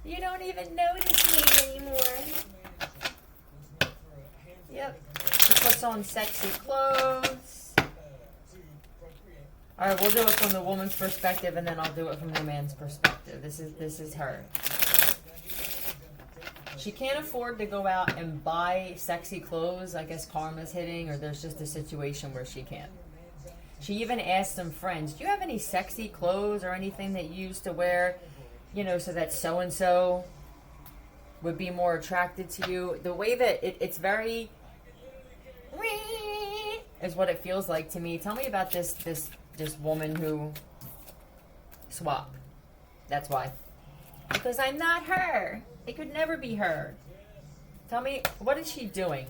You don't even notice me anymore. Yep. She puts on sexy clothes. Alright, we'll do it from the woman's perspective, and then I'll do it from the man's perspective. This is her. She can't afford to go out and buy sexy clothes. I guess karma's hitting, or there's just a situation where she can't. She even asked some friends, do you have any sexy clothes or anything that you used to wear, you know, so that so-and-so would be more attracted to you? The way that it's very... is what it feels like to me. Tell me about this woman who swap. That's why. Because I'm not her. It could never be her. Tell me, what is she doing?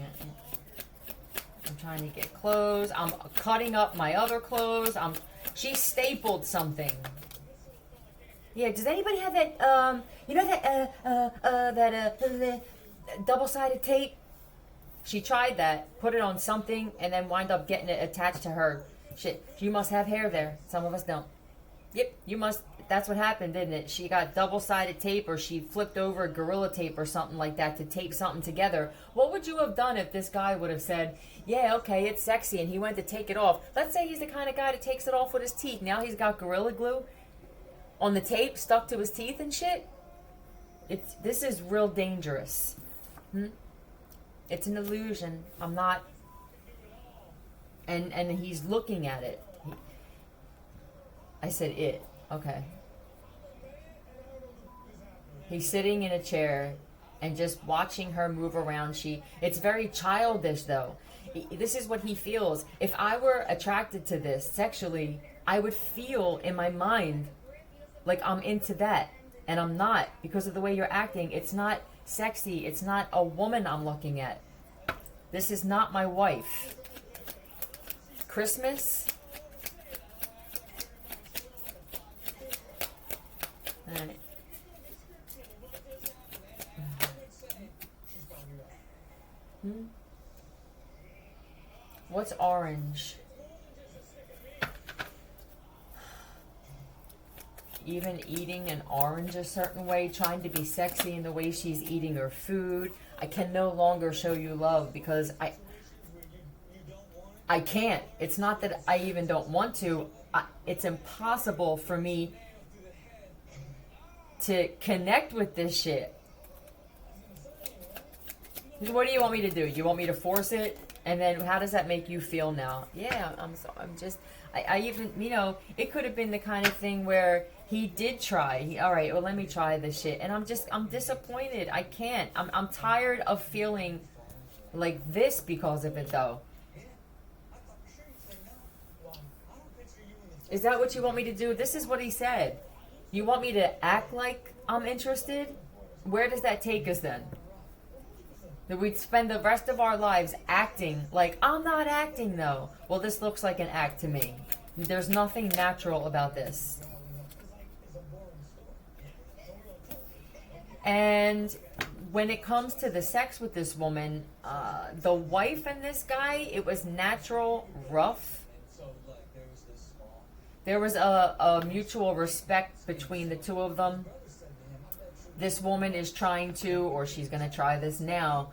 I'm trying to get clothes. I'm cutting up my other clothes. She stapled something. Yeah, does anybody have that, you know that double-sided tape? She tried that, put it on something, and then wind up getting it attached to her. Shit, you must have hair there. Some of us don't. Yep, you must. That's what happened, didn't it? She got double-sided tape, or she flipped over Gorilla Tape or something like that to tape something together. What would you have done if this guy would have said, yeah, okay, it's sexy, and he went to take it off? Let's say he's the kind of guy that takes it off with his teeth. Now he's got Gorilla Glue on the tape stuck to his teeth and shit. This is real dangerous. It's an illusion. I'm not... And he's looking at it. I said it. Okay. He's sitting in a chair and just watching her move around. It's very childish, though. This is what he feels. If I were attracted to this sexually, I would feel in my mind like I'm into that. And I'm not, because of the way you're acting. It's not sexy. It's not a woman I'm looking at. This is not my wife. Christmas. All right. What's orange? Even eating an orange a certain way, trying to be sexy in the way she's eating her food. I can no longer show you love because I can't. It's not that I even don't want to. It's impossible for me to connect with this shit. What do you want me to do? You want me to force it? And then how does that make you feel now? Yeah, I even, you know, it could have been the kind of thing where he did try. All right, well, let me try this shit. And I'm disappointed. I can't. I'm tired of feeling like this because of it, though. Is that what you want me to do? This is what he said. You want me to act like I'm interested? Where does that take us then? That we'd spend the rest of our lives acting like, I'm not acting though. Well, this looks like an act to me. There's nothing natural about this. And when it comes to the sex with this woman, the wife and this guy, it was natural, rough. There was a mutual respect between the two of them. This woman is trying to, or she's going to try this now,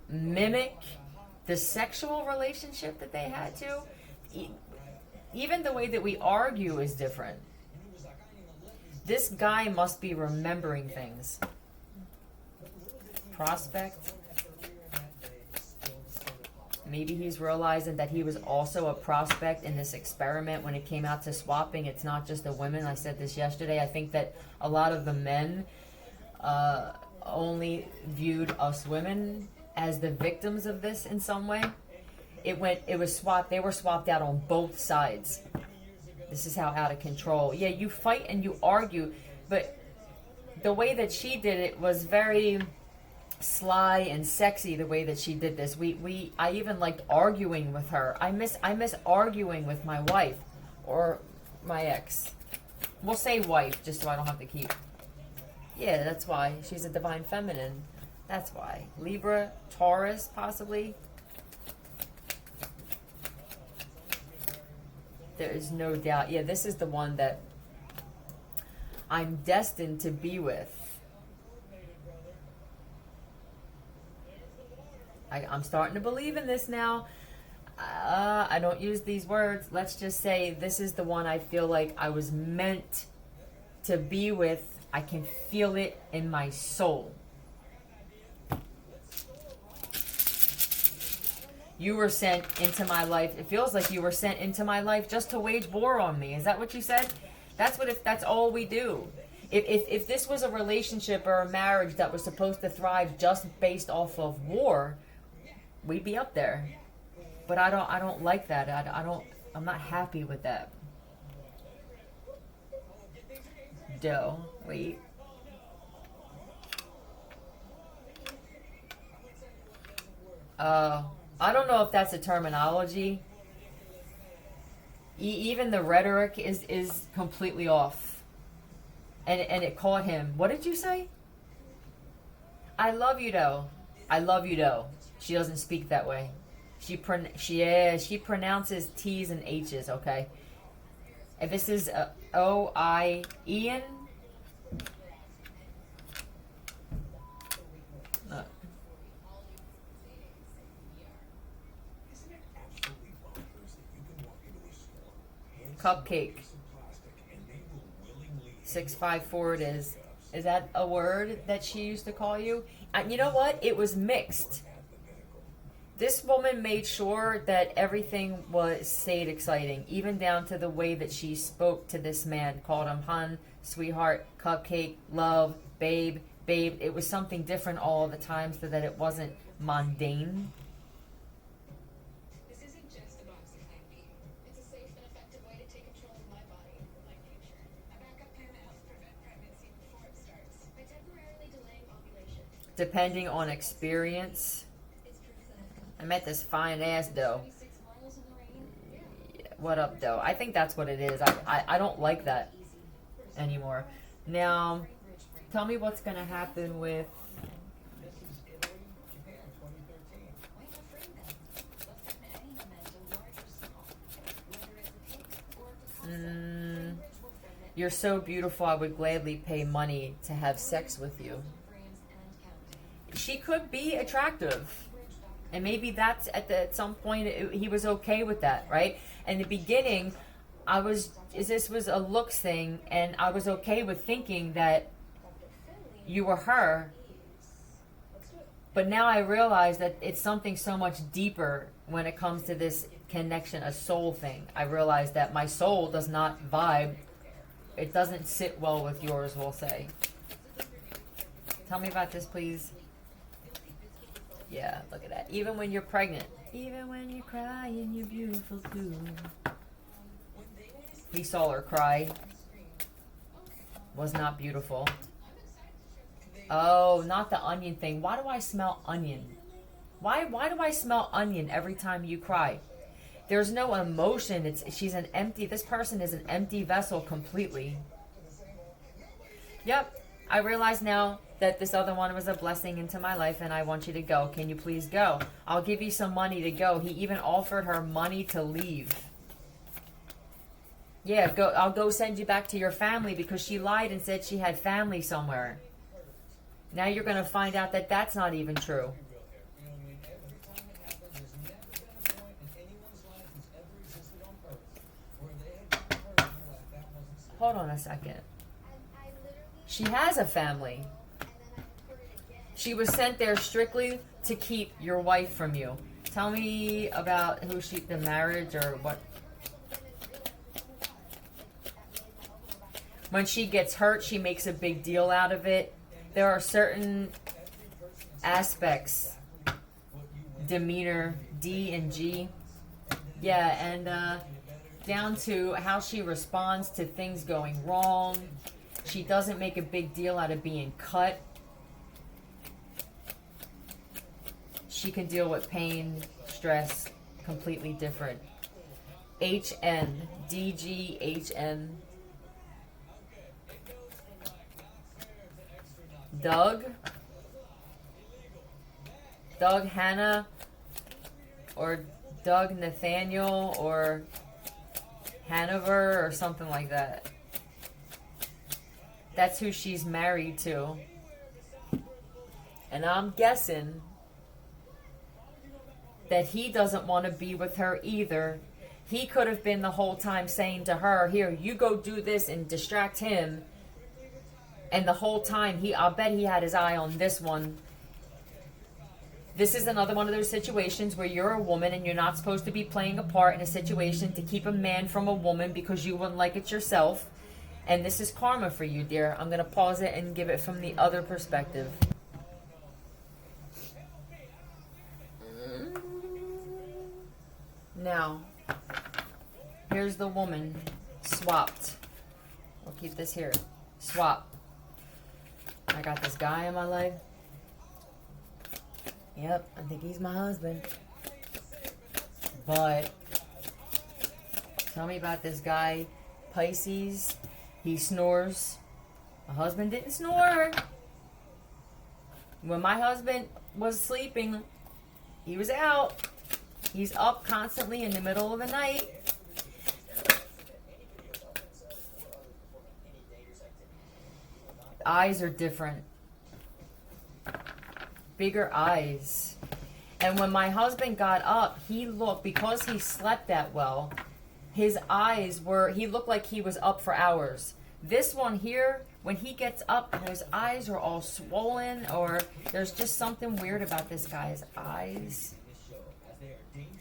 mimic the sexual relationship that they had to. Even the way that we argue is different. This guy must be remembering things. Prospect. Maybe he's realizing that he was also a prospect in this experiment when it came out to swapping. It's not just the women. I said this yesterday. I think that a lot of the men only viewed us women as the victims of this in some way. It was swapped. They were swapped out on both sides. This is how out of control. Yeah, you fight and you argue, but the way that she did it was very sly and sexy. The way that she did this, I even liked arguing with her. I miss arguing with my wife or my ex. We'll say wife just so I don't have to keep. Yeah, that's why she's a divine feminine. That's why. Libra, Taurus, possibly. There is no doubt. Yeah, this is the one that I'm destined to be with. I'm starting to believe in this now. I don't use these words. Let's just say this is the one I feel like I was meant to be with. I can feel it in my soul. You were sent into my life. It feels like you were sent into my life just to wage war on me. Is that what you said? That's all we do. If this was a relationship or a marriage that was supposed to thrive just based off of war, we'd be up there. But I don't like that. I'm not happy with that. Doe. Wait. I don't know if that's a terminology. Even the rhetoric is completely off. And it caught him. What did you say? I love you, though. I love you, though. She doesn't speak that way. She pronounces T's and H's, okay? If this is O-I, Ian. Cupcake. 654 it is. Is that a word that she used to call you? And you know what? It was mixed. This woman made sure that everything stayed exciting, even down to the way that she spoke to this man, called him hun, sweetheart, cupcake, love, babe, babe. It was something different all the time so that it wasn't mundane. Depending on experience. I met this fine ass Doe. What up, Doe? I think that's what it is. I don't like that anymore. Now, tell me what's going to happen with... You're so beautiful, I would gladly pay money to have sex with you. She could be attractive. And maybe that's at some point he was okay with that, right? In the beginning, this was a looks thing, and I was okay with thinking that you were her. But now I realize that it's something so much deeper when it comes to this connection, a soul thing. I realize that my soul does not vibe. It doesn't sit well with yours, we'll say. Tell me about this, please. Yeah, look at that. Even when you're pregnant. Even when you're crying, you're beautiful too. He saw her cry. Was not beautiful. Oh, not the onion thing. Why do I smell onion? Why do I smell onion every time you cry? There's no emotion. This person is an empty vessel completely. Yep. I realize now that this other one was a blessing into my life and I want you to go. Can you please go? I'll give you some money to go. He even offered her money to leave. Yeah, go. I'll go send you back to your family because she lied and said she had family somewhere. Now you're going to find out that that's not even true. Hold on a second. She has a family. She was sent there strictly to keep your wife from you. Tell me about the marriage or what. When she gets hurt, she makes a big deal out of it. There are certain aspects, demeanor, D and G. Yeah, and down to how she responds to things going wrong. She doesn't make a big deal out of being cut. She can deal with pain, stress, completely different. HN, DGHN. Doug Hannah, or Doug Nathaniel, or Hanover or something like that. That's who she's married to. And I'm guessing that he doesn't want to be with her either. He could have been the whole time saying to her, here, you go do this and distract him. And the whole time, I'll bet he had his eye on this one. This is another one of those situations where you're a woman and you're not supposed to be playing a part in a situation to keep a man from a woman because you wouldn't like it yourself. And this is karma for you, dear. I'm going to pause it and give it from the other perspective. Now, here's the woman swapped. We'll keep this here. Swap. I got this guy in my life. Yep, I think he's my husband. But tell me about this guy, Pisces. He snores. My husband didn't snore. When my husband was sleeping, he was out. He's up constantly in the middle of the night. Eyes are different. Bigger eyes. And when my husband got up, he looked, because he slept that well, his eyes were, he looked like he was up for hours. This one here, when he gets up, his eyes are all swollen, or there's just something weird about this guy's eyes.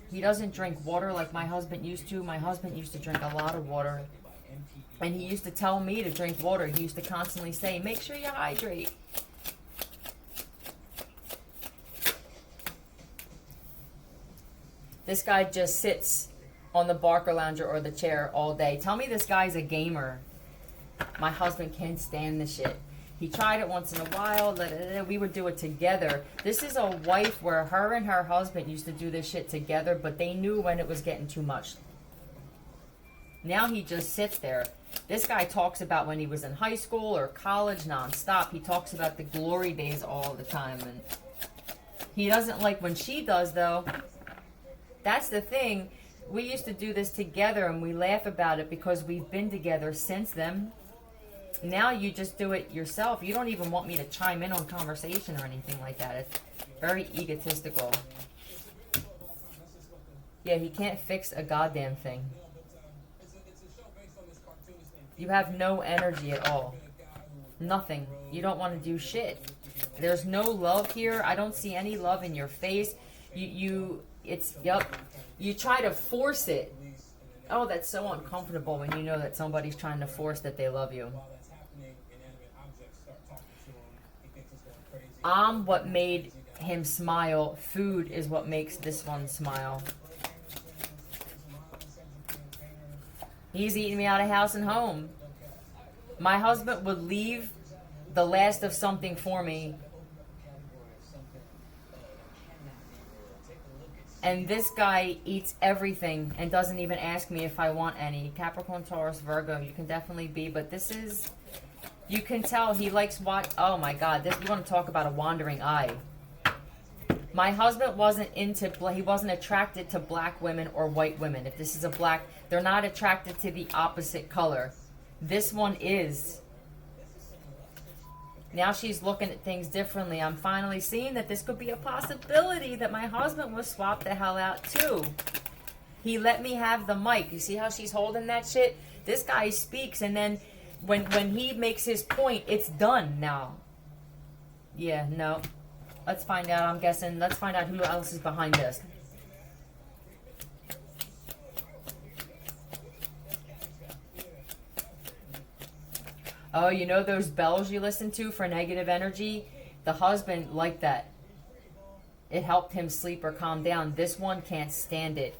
He doesn't drink water like my husband used to. My husband used to drink a lot of water. And he used to tell me to drink water. He used to constantly say, make sure you hydrate. This guy just sits on the Barker Lounger or the chair all day. Tell me this guy's a gamer. My husband can't stand this shit. He tried it once in a while. We would do it together. This is a wife where her and her husband used to do this shit together, but they knew when it was getting too much. Now he just sits there. This guy talks about when he was in high school or college nonstop. He talks about the glory days all the time. And he doesn't like when she does, though. That's the thing. We used to do this together and we laugh about it because we've been together since then. Now you just do it yourself. You don't even want me to chime in on conversation or anything like that. It's very egotistical. Yeah, he can't fix a goddamn thing. You have no energy at all. Nothing. You don't want to do shit. There's no love here. I don't see any love in your face. You try to force it. Oh, that's so uncomfortable when you know that somebody's trying to force that they love you. I'm what made him smile. Food is what makes this one smile. He's eating me out of house and home. My husband would leave the last of something for me. And this guy eats everything and doesn't even ask me if I want any. Capricorn, Taurus, Virgo, you can definitely be. But this is, you can tell he likes what, oh my God, this, you want to talk about a wandering eye. My husband wasn't he wasn't attracted to black women or white women. If this is a black, they're not attracted to the opposite color. This one is. Now she's looking at things differently. I'm finally seeing that this could be a possibility that my husband was swapped the hell out too. He let me have the mic. You see how she's holding that shit? This guy speaks, and then when he makes his point, it's done now. Yeah, no. Let's find out. I'm guessing. Let's find out who else is behind this. Oh, you know those bells you listen to for negative energy? The husband liked that. It helped him sleep or calm down. This one can't stand it.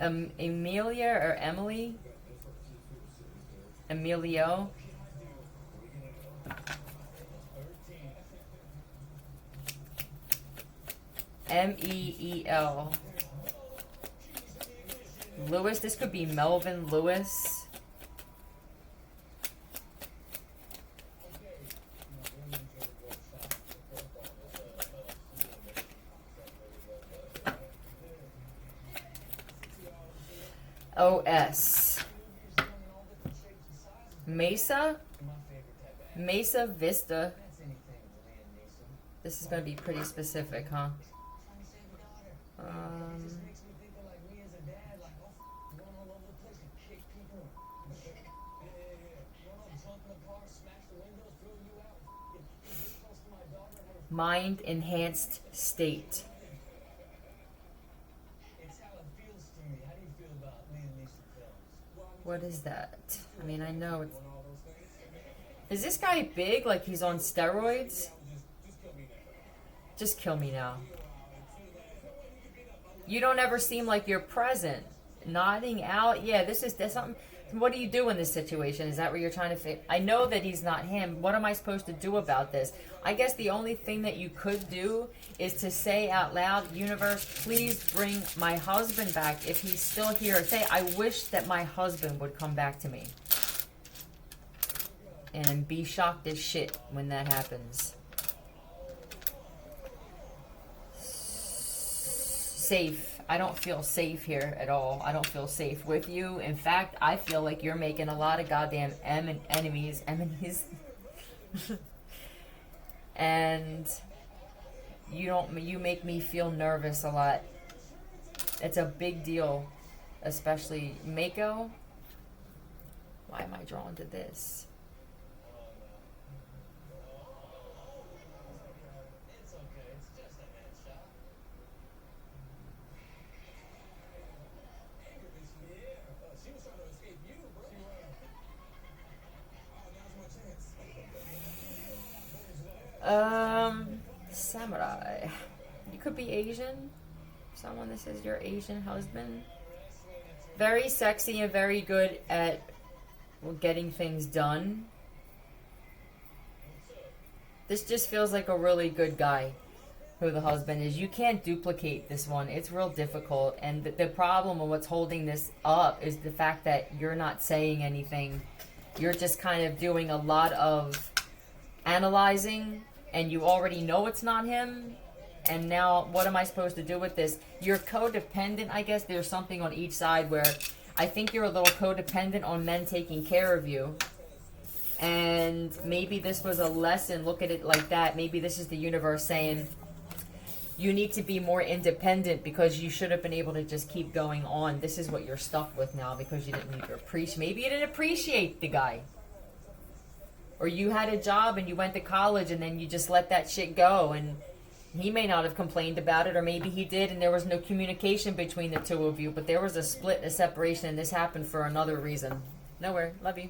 Emilia or Emily? Emilio? Meel. Lewis, this could be Melvin Lewis. OS. Mesa? Mesa Vista. This is going to be pretty specific, huh? Mind enhanced state. What is that? I mean, I know it's... Is this guy big, like he's on steroids? Just kill me now. You don't ever seem like you're present. Nodding out? Yeah, there's something... What do you do in this situation? Is that what you're trying to fix? I know that he's not him. What am I supposed to do about this? I guess the only thing that you could do is to say out loud, universe, please bring my husband back if he's still here. Say, I wish that my husband would come back to me. And be shocked as shit when that happens. Safe. I don't feel safe here at all. I don't feel safe with you. In fact, I feel like you're making a lot of goddamn enemies. And you make me feel nervous a lot. It's a big deal. Especially Mako. Why am I drawn to this? Samurai. You could be Asian. Someone that says your Asian husband. Very sexy and very good at getting things done. This just feels like a really good guy, who the husband is. You can't duplicate this one. It's real difficult. And the problem of what's holding this up is the fact that you're not saying anything. You're just kind of doing a lot of analyzing, and you already know it's not him. And now, what am I supposed to do with this? You're codependent, I guess. There's something on each side where I think you're a little codependent on men taking care of you. And maybe this was a lesson. Look at it like that. Maybe this is the universe saying, you need to be more independent because you should have been able to just keep going on. This is what you're stuck with now because you didn't need to appreciate. Maybe you didn't appreciate the guy. Or you had a job and you went to college and then you just let that shit go, and he may not have complained about it, or maybe he did and there was no communication between the two of you, but there was a split, a separation, and this happened for another reason. Nowhere. Love you.